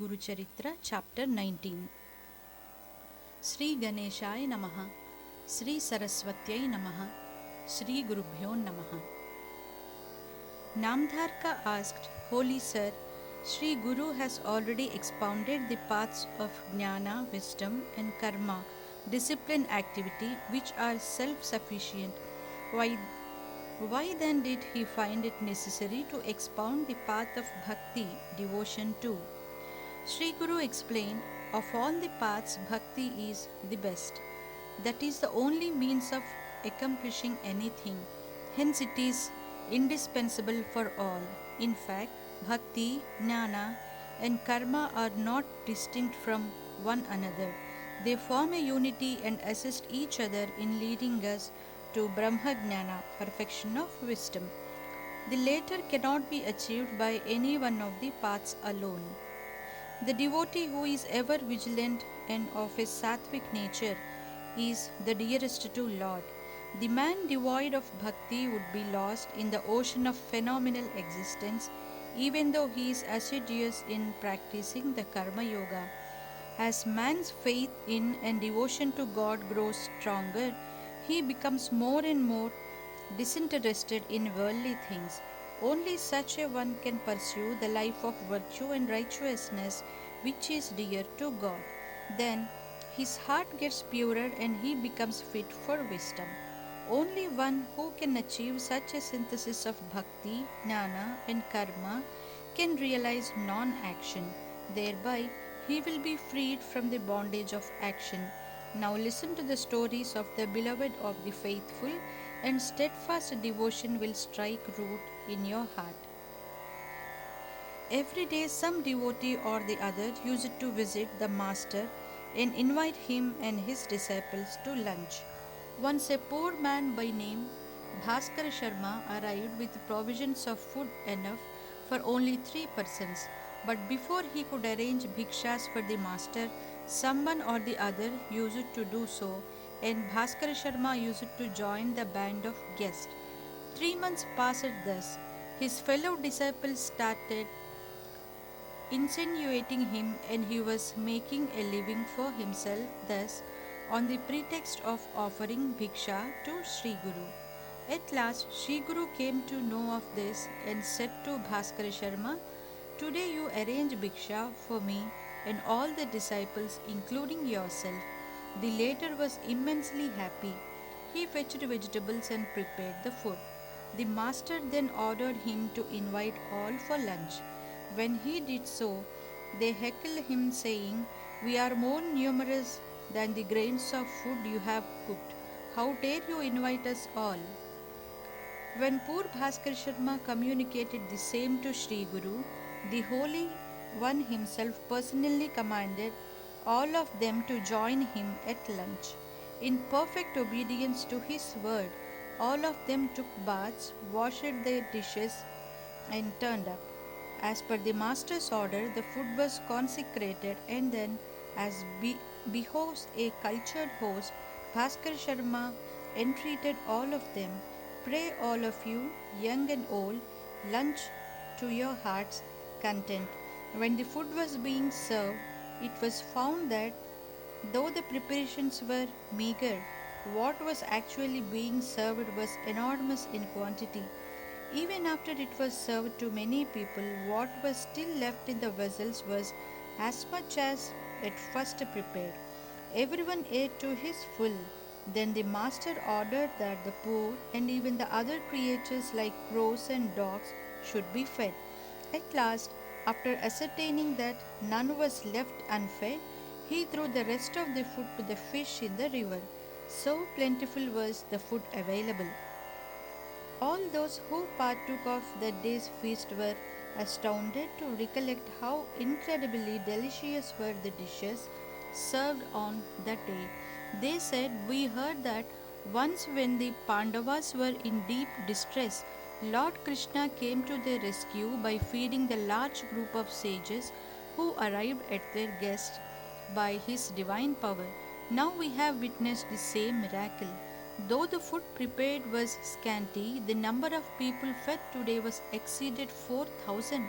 Sadguru Charitra, Chapter 19. Sri Ganeshaya Namaha, Sri Saraswatyai Namaha, Sri Gurubhyo Namaha. Namdharka asked, Holy Sir, Sri Guru has already expounded the paths of jnana, wisdom, and karma, discipline, activity, which are self-sufficient. Why then did he find it necessary to expound the path of bhakti, devotion too? Sri Guru explained, of all the paths, bhakti is the best. That is the only means of accomplishing anything. Hence, it is indispensable for all. In fact, bhakti, jnana, and karma are not distinct from one another. They form a unity and assist each other in leading us to Brahma Jnana, perfection of wisdom. The latter cannot be achieved by any one of the paths alone. The devotee who is ever vigilant and of a sattvic nature is the dearest to Lord. The man devoid of bhakti would be lost in the ocean of phenomenal existence, even though he is assiduous in practicing the karma yoga. As man's faith in and devotion to God grows stronger, he becomes more and more disinterested in worldly things. Only such a one can pursue the life of virtue and righteousness which is dear to God. Then his heart gets purer and he becomes fit for wisdom. Only one who can achieve such a synthesis of bhakti, jnana, and karma can realize non action. Thereby, he will be freed from the bondage of action. Now, listen to the stories of the beloved of the faithful, and steadfast devotion will strike root in your heart. Every day, some devotee or the other used to visit the master and invite him and his disciples to lunch. Once a poor man by name Bhaskar Sharma arrived with provisions of food enough for only 3 persons. But before he could arrange bhikshas for the master, someone or the other used to do so, and Bhaskar Sharma used to join the band of guests. 3 months passed thus. His fellow disciples started insinuating him, and he was making a living for himself thus on the pretext of offering bhiksha to Sri Guru. At last, Sri Guru came to know of this and said to Bhaskar Sharma, Today you arrange bhiksha for me and all the disciples, including yourself. The latter was immensely happy. He fetched vegetables and prepared the food. The master then ordered him to invite all for lunch. When he did so, they heckled him, saying, We are more numerous than the grains of food you have cooked. How dare you invite us all? When poor Bhaskar Sharma communicated the same to Sri Guru, the Holy One himself personally commanded all of them to join him at lunch. In perfect obedience to his word, all of them took baths, washed their dishes, and turned up. As per the master's order, the food was consecrated, and then, as behoves a cultured host, Bhaskar Sharma entreated all of them, Pray all of you, young and old, lunch to your heart's content. When the food was being served, it was found that though the preparations were meager, what was actually being served was enormous in quantity. Even after it was served to many people, what was still left in the vessels was as much as at first prepared. Everyone ate to his full. Then the master ordered that the poor and even the other creatures like crows and dogs should be fed. At last, after ascertaining that none was left unfed, he threw the rest of the food to the fish in the river. So plentiful was the food available. All those who partook of that day's feast were astounded to recollect how incredibly delicious were the dishes served on that day. They said, We heard that once when the Pandavas were in deep distress, Lord Krishna came to their rescue by feeding the large group of sages who arrived at their guest by his divine power. Now we have witnessed the same miracle. Though the food prepared was scanty, the number of people fed today was exceeded 4,000.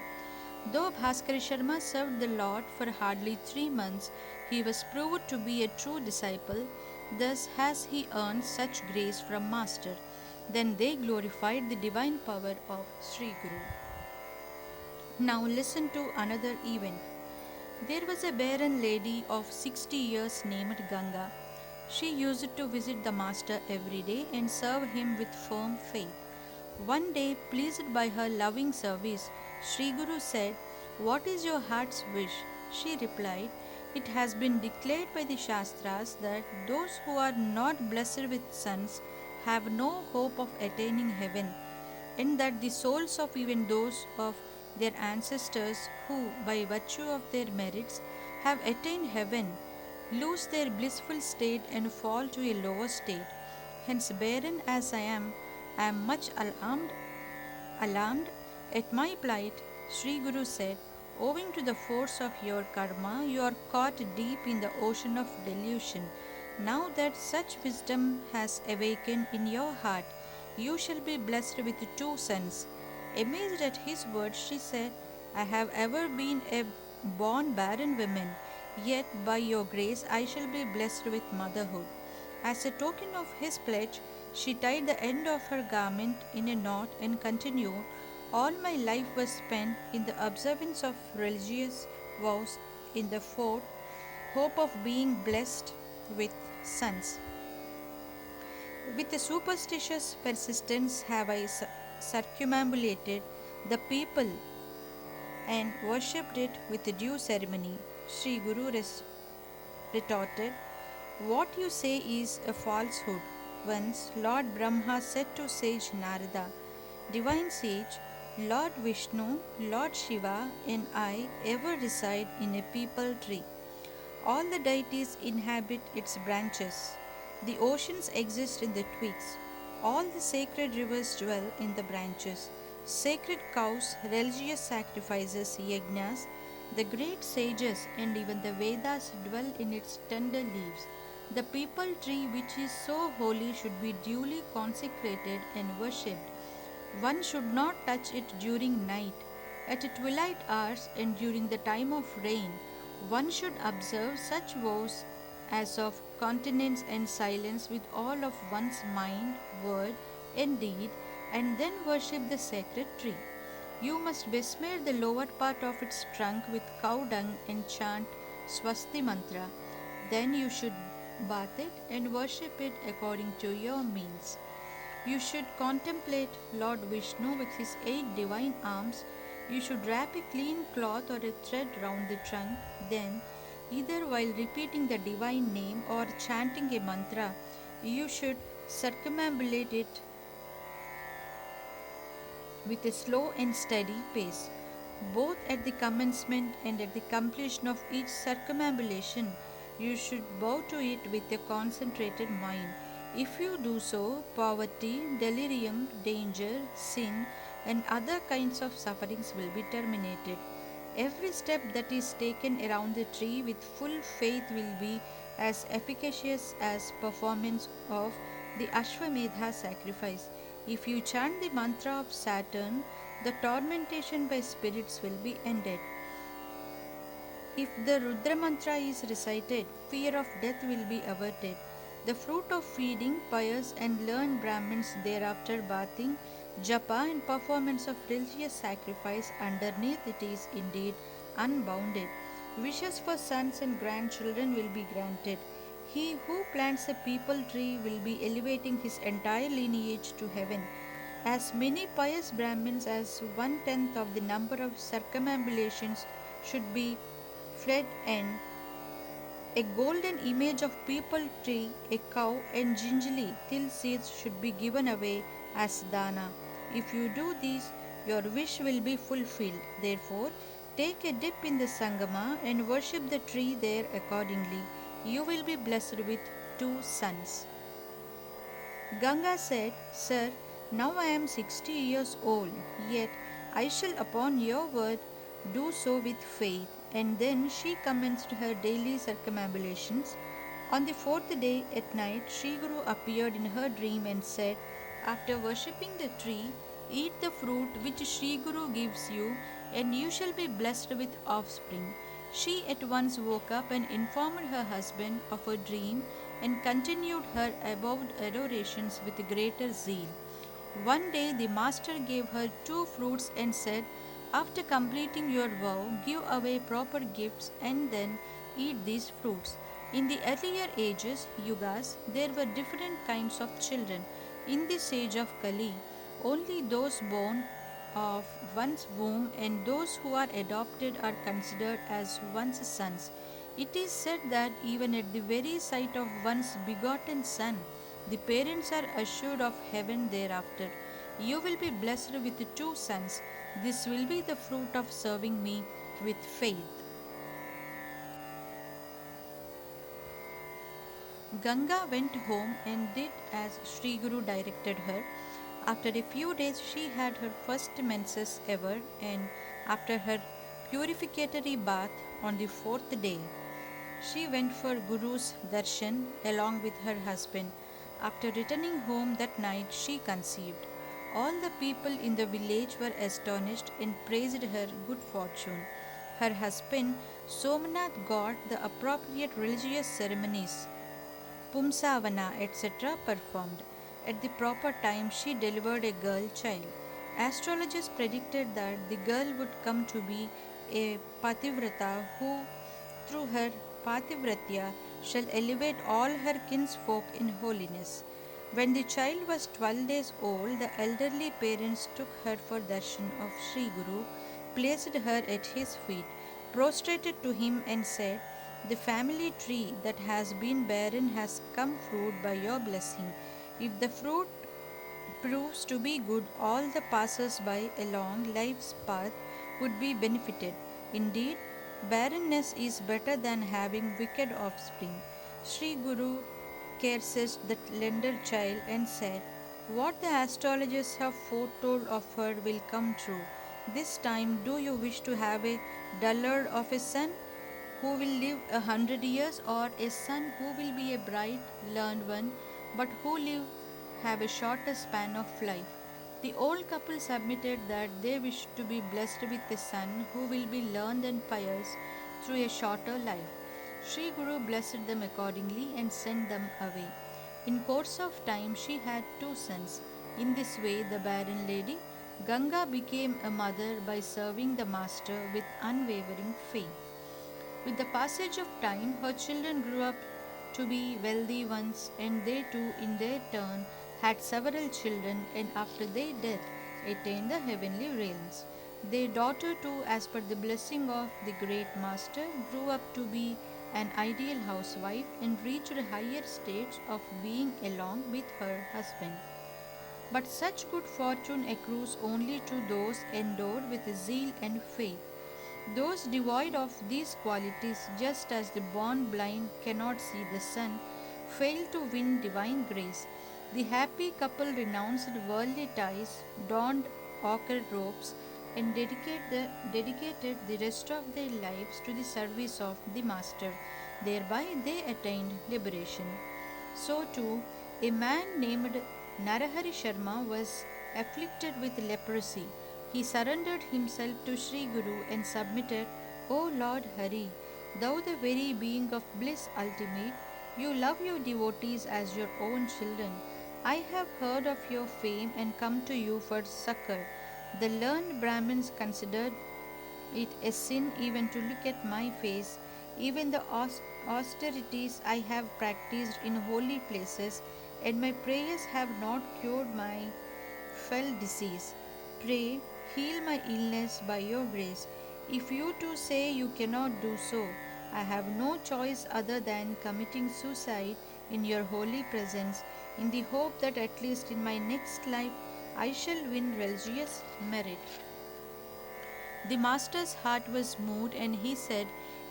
Though Bhaskara Sharma served the Lord for hardly 3 months, he was proved to be a true disciple. Thus has he earned such grace from Master. Then they glorified the divine power of Sri Guru. Now listen to another event. There was a barren lady of 60 years named Ganga. She used to visit the Master every day and serve him with firm faith. One day, pleased by her loving service, Sri Guru said, "What is your heart's wish?" She replied, "It has been declared by the Shastras that those who are not blessed with sons have no hope of attaining heaven, and that the souls of even those of their ancestors who, by virtue of their merits, have attained heaven, lose their blissful state and fall to a lower state. Hence, barren as I am much alarmed at my plight." Sri Guru said, "Owing to the force of your karma, you are caught deep in the ocean of delusion. Now that such wisdom has awakened in your heart, you shall be blessed with 2 sons." Amazed at his words, she said, "I have ever been a born barren woman, yet by your grace I shall be blessed with motherhood." As a token of his pledge, she tied the end of her garment in a knot and continued, "All my life was spent in the observance of religious vows in the fort hope of being blessed with sons. With a superstitious persistence have I circumambulated the people and worshipped it with due ceremony." Sri Guru retorted, "What you say is a falsehood." Once Lord Brahma said to sage Narada, "Divine sage, Lord Vishnu, Lord Shiva, and I ever reside in a peepal tree. All the deities inhabit its branches. The oceans exist in the twigs. All the sacred rivers dwell in the branches. Sacred cows, religious sacrifices, yajnas, the great sages, and even the Vedas dwell in its tender leaves. The peepal tree, which is so holy, should be duly consecrated and worshipped. One should not touch it during night, at twilight hours, and during the time of rain. One should observe such vows as of continence and silence with all of one's mind, word, and deed, and then worship the sacred tree. You must besmear the lower part of its trunk with cow dung and chant Swasti mantra. Then you should bath it and worship it according to your means. You should contemplate Lord Vishnu with his 8 divine arms. You should wrap a clean cloth or a thread round the trunk. Then, either while repeating the divine name or chanting a mantra, you should circumambulate it with a slow and steady pace. Both at the commencement and at the completion of each circumambulation, you should bow to it with a concentrated mind. If you do so, poverty, delirium, danger, sin, and other kinds of sufferings will be terminated. Every step that is taken around the tree with full faith will be as efficacious as performance of the Ashwamedha sacrifice. If you chant the mantra of Saturn, the tormentation by spirits will be ended. If the Rudra mantra is recited, fear of death will be averted. The fruit of feeding pious and learned Brahmins, thereafter bathing, japa, and performance of religious sacrifice underneath it is indeed unbounded. Wishes for sons and grandchildren will be granted. He who plants a peepal tree will be elevating his entire lineage to heaven. As many pious Brahmins as 1/10 of the number of circumambulations should be fled, and a golden image of peepal tree, a cow, and gingerly til seeds should be given away as dana. If you do this, your wish will be fulfilled. Therefore, take a dip in the Sangama and worship the tree there accordingly. You will be blessed with 2 sons. Ganga said, "Sir, now I am 60 years old, yet I shall upon your word do so with faith." And then she commenced her daily circumambulations. On the 4th day at night, Sri Guru appeared in her dream and said, after worshipping the tree, Eat the fruit which Sri Guru gives you, and you shall be blessed with offspring. She at once woke up and informed her husband of her dream and continued her above adorations with greater zeal. One day the master gave her two fruits and said, "After completing your vow, give away proper gifts and then eat these fruits." In the earlier ages, yugas, there were different kinds of children. In this age of Kali, only those born of one's womb and those who are adopted are considered as one's sons. It is said that even at the very sight of one's begotten son, the parents are assured of heaven thereafter. You will be blessed with two sons. This will be the fruit of serving me with faith. Ganga went home and did as Sri Guru directed her. After a few days, she had her first menses ever, and after her purificatory bath on the fourth day, she went for Guru's darshan along with her husband. After returning home that night, she conceived. All the people in the village were astonished and praised her good fortune. Her husband Somnath got the appropriate religious ceremonies, Pumsavana, etc., performed. At the proper time, she delivered a girl child. Astrologers predicted that the girl would come to be a Pativrata who, through her Pativratya, shall elevate all her kinsfolk in holiness. When the child was 12 days old, the elderly parents took her for darshan of Sri Guru, placed her at his feet, prostrated to him, and said, "The family tree that has been barren has come fruit by your blessing. If the fruit proves to be good, all the passers by along life's path would be benefited. Indeed, barrenness is better than having wicked offspring." Sri Guru cursed the slender child and said, "What the astrologers have foretold of her will come true. This time, do you wish to have a dullard of a son who will live 100 years, or a son who will be a bright, learned one, but who live have a shorter span of life?" The old couple submitted that they wished to be blessed with a son who will be learned and pious through a shorter life. Sri Guru blessed them accordingly and sent them away. In course of time, she had two sons. In this way, the barren lady Ganga became a mother by serving the master with unwavering faith. With the passage of time, her children grew up to be wealthy ones, and they too, in their turn, had several children, and after their death, attained the heavenly realms. Their daughter too, as per the blessing of the great master, grew up to be an ideal housewife and reached higher states of being along with her husband. But such good fortune accrues only to those endowed with zeal and faith. Those devoid of these qualities, just as the born blind cannot see the sun, fail to win divine grace. The happy couple renounced worldly ties, donned ochre robes, and dedicated the rest of their lives to the service of the Master. Thereby they attained liberation. So too, a man named Narahari Sharma was afflicted with leprosy. He surrendered himself to Sri Guru and submitted, "O Lord Hari, thou the very being of bliss ultimate, you love your devotees as your own children. I have heard of your fame and come to you for succor." The learned Brahmins considered it a sin even to look at my face. Even the austerities I have practiced in holy places and my prayers have not cured my fell disease. Pray, heal my illness by your grace. If you too say you cannot do so, I have no choice other than committing suicide in your holy presence, in the hope that at least in my next life I shall win religious merit. The master's heart was moved, and he said,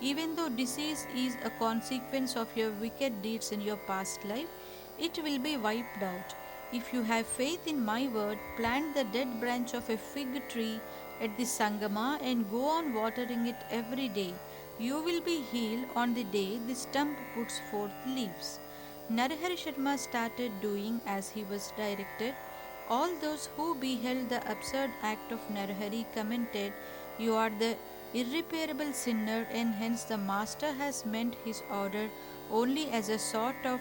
"Even though disease is a consequence of your wicked deeds in your past life, it will be wiped out. If you have faith in my word, plant the dead branch of a fig tree at the Sangama and go on watering it every day. You will be healed on the day the stump puts forth leaves." Narahari Sharma started doing as he was directed. All those who beheld the absurd act of Narahari commented, "You are the irreparable sinner, and hence the master has meant his order only as a sort of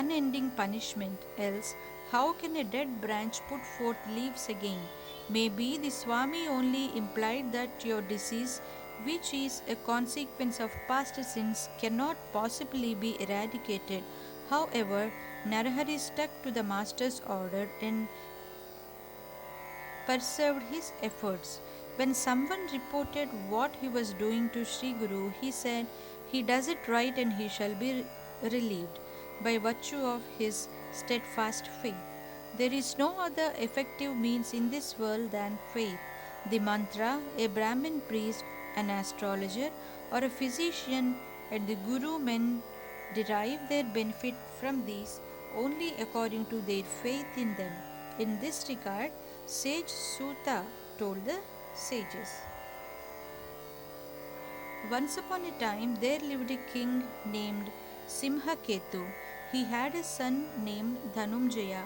unending punishment. Else, how can a dead branch put forth leaves again? Maybe the Swami only implied that your disease, which is a consequence of past sins, cannot possibly be eradicated." However, Narahari stuck to the master's order and persevered his efforts. When someone reported what he was doing to Sri Guru, he said, "He does it right and he shall be relieved by virtue of his steadfast faith." There is no other effective means in this world than faith. The mantra, a Brahmin priest, an astrologer, or a physician, and the Guru men derive their benefit from these only according to their faith in them. In this regard, sage Suta told the sages. Once upon a time, there lived a king named Simhaketu. He had a son named Dhanumjaya.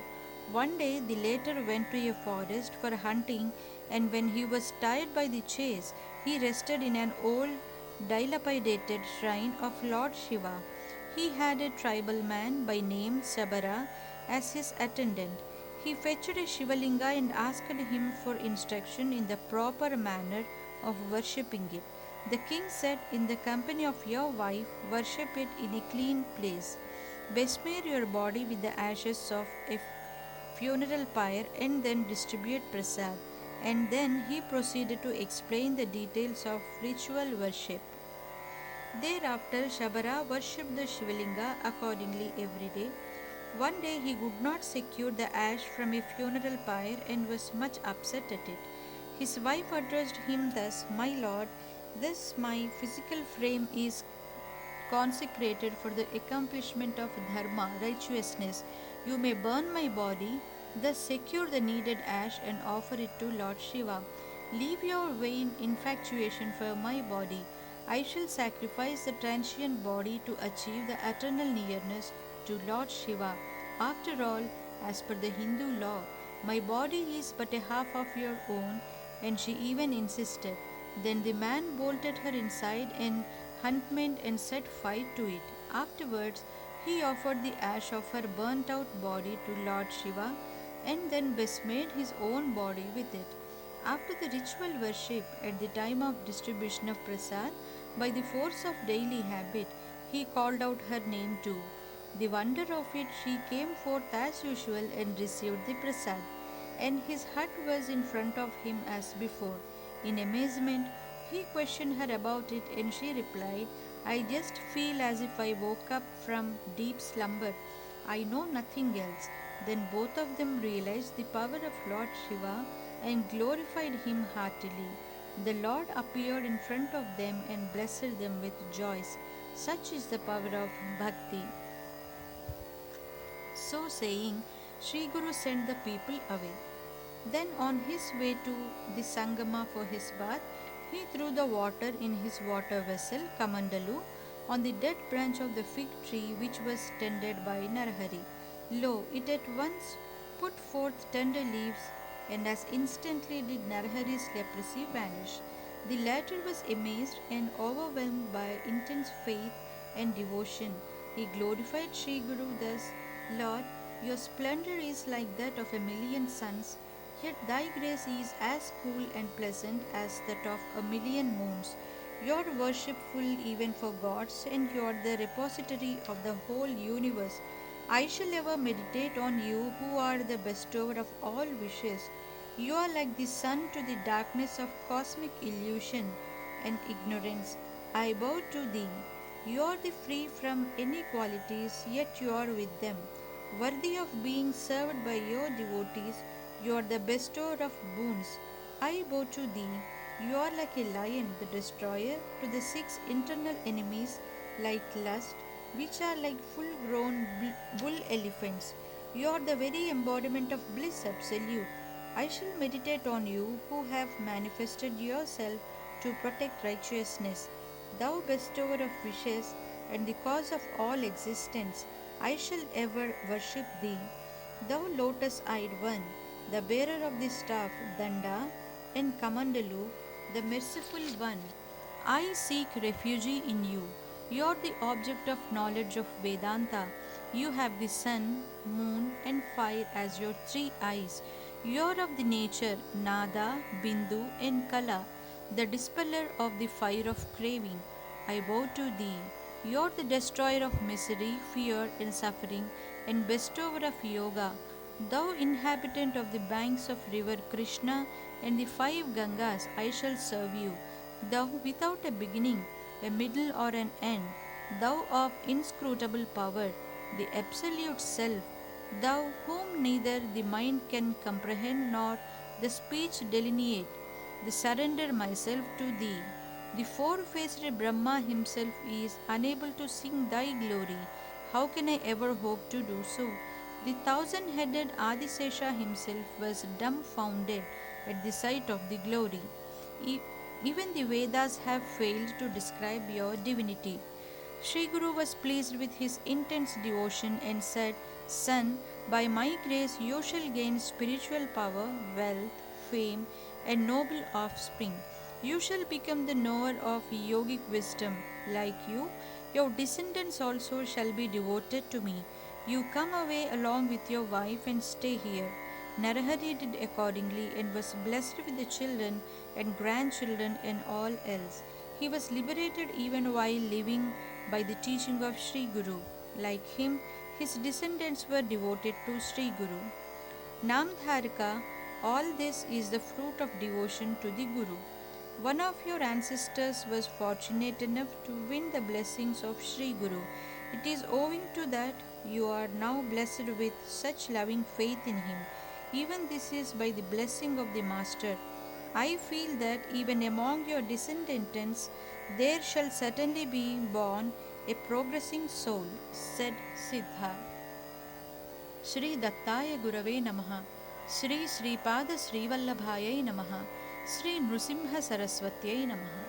One day, the latter went to a forest for hunting, and when he was tired by the chase, he rested in an old, dilapidated shrine of Lord Shiva. He had a tribal man by name Sabara as his attendant. He fetched a Shivalinga and asked him for instruction in the proper manner of worshipping it. The king said, "In the company of your wife, worship it in a clean place. Besmear your body with the ashes of a funeral pyre and then distribute prasad." And then he proceeded to explain the details of ritual worship. Thereafter, Shabara worshipped the Shivalinga accordingly every day. One day he could not secure the ash from a funeral pyre and was much upset at it. His wife addressed him thus, "My lord, this my physical frame is consecrated for the accomplishment of dharma, righteousness. You may burn my body, thus secure the needed ash and offer it to Lord Shiva. Leave your vain infatuation for my body. I shall sacrifice the transient body to achieve the eternal nearness to Lord Shiva. After all, as per the Hindu law, my body is but a half of your own." And she even insisted. Then the man bolted her inside an huntment and set fire to it. Afterwards, he offered the ash of her burnt out body to Lord Shiva and then besmeared his own body with it. After the ritual worship, at the time of distribution of prasad, by the force of daily habit, he called out her name too. The wonder of it, she came forth as usual and received the prasad, and his hut was in front of him as before. In amazement, he questioned her about it, and she replied, "I just feel as if I woke up from deep slumber. I know nothing else." Then both of them realized the power of Lord Shiva and glorified him heartily. The Lord appeared in front of them and blessed them with joys. Such is the power of bhakti. So saying, Sri Guru sent the people away. Then, on his way to the Sangama for his bath, he threw the water in his water vessel, Kamandalu, on the dead branch of the fig tree which was tended by Narahari. Lo, it at once put forth tender leaves, and as instantly did Narahari's leprosy vanish. The latter was amazed and overwhelmed by intense faith and devotion. He glorified Sri Guru thus, "Lord, your splendor is like that of a million suns, yet thy grace is as cool and pleasant as that of a million moons. You are worshipful even for gods, and you are the repository of the whole universe. I shall ever meditate on you, who are the bestower of all wishes. You are like the sun to the darkness of cosmic illusion and ignorance. I bow to thee. You are the free from inequalities, yet you are with them. Worthy of being served by your devotees, you are the bestower of boons. I bow to thee. You are like a lion, the destroyer, to the six internal enemies, like lust, which are like full grown bull elephants. You are the very embodiment of bliss absolute. I shall meditate on you, who have manifested yourself to protect righteousness. Thou bestower of wishes and the cause of all existence, I shall ever worship thee. Thou lotus eyed one, the bearer of the staff Danda, and Kamandalu, the merciful one. I seek refuge in you. You are the object of knowledge of Vedanta. You have the sun, moon, and fire as your three eyes. You are of the nature Nada, Bindu, and Kala, the dispeller of the fire of craving. I bow to thee. You are the destroyer of misery, fear, and suffering, and bestower of yoga. Thou inhabitant of the banks of river Krishna and the five Gangas, I shall serve you. Thou without a beginning, a middle, or an end, thou of inscrutable power, the absolute self, thou whom neither the mind can comprehend nor the speech delineate, I surrender myself to thee. The four faced Brahma himself is unable to sing thy glory. How can I ever hope to do so? The thousand headed Adisesha himself was dumbfounded at the sight of the glory. E- Even the Vedas have failed to describe your divinity. Sri Guru was pleased with his intense devotion and said, Son, by my grace you shall gain spiritual power, wealth, fame, and noble offspring. You shall become the knower of yogic wisdom. Like you, your descendants also shall be devoted to me. You come away along with your wife and stay here. Narahari did accordingly and was blessed with the children and grandchildren and all else. He was liberated even while living by the teaching of Sri Guru. Like him, his descendants were devoted to Sri Guru. Namdharika, all this is the fruit of devotion to the Guru. One of your ancestors was fortunate enough to win the blessings of Sri Guru. It is owing to that you are now blessed with such loving faith in him. Even this is by the blessing of the Master. I feel that even among your descendants there shall certainly be born a progressing soul, said Siddha. Shri Dattaya Gurave Namaha, Shri Sripada Srivallabhayai Namaha, Shri Nrusimha Saraswatyai Namaha.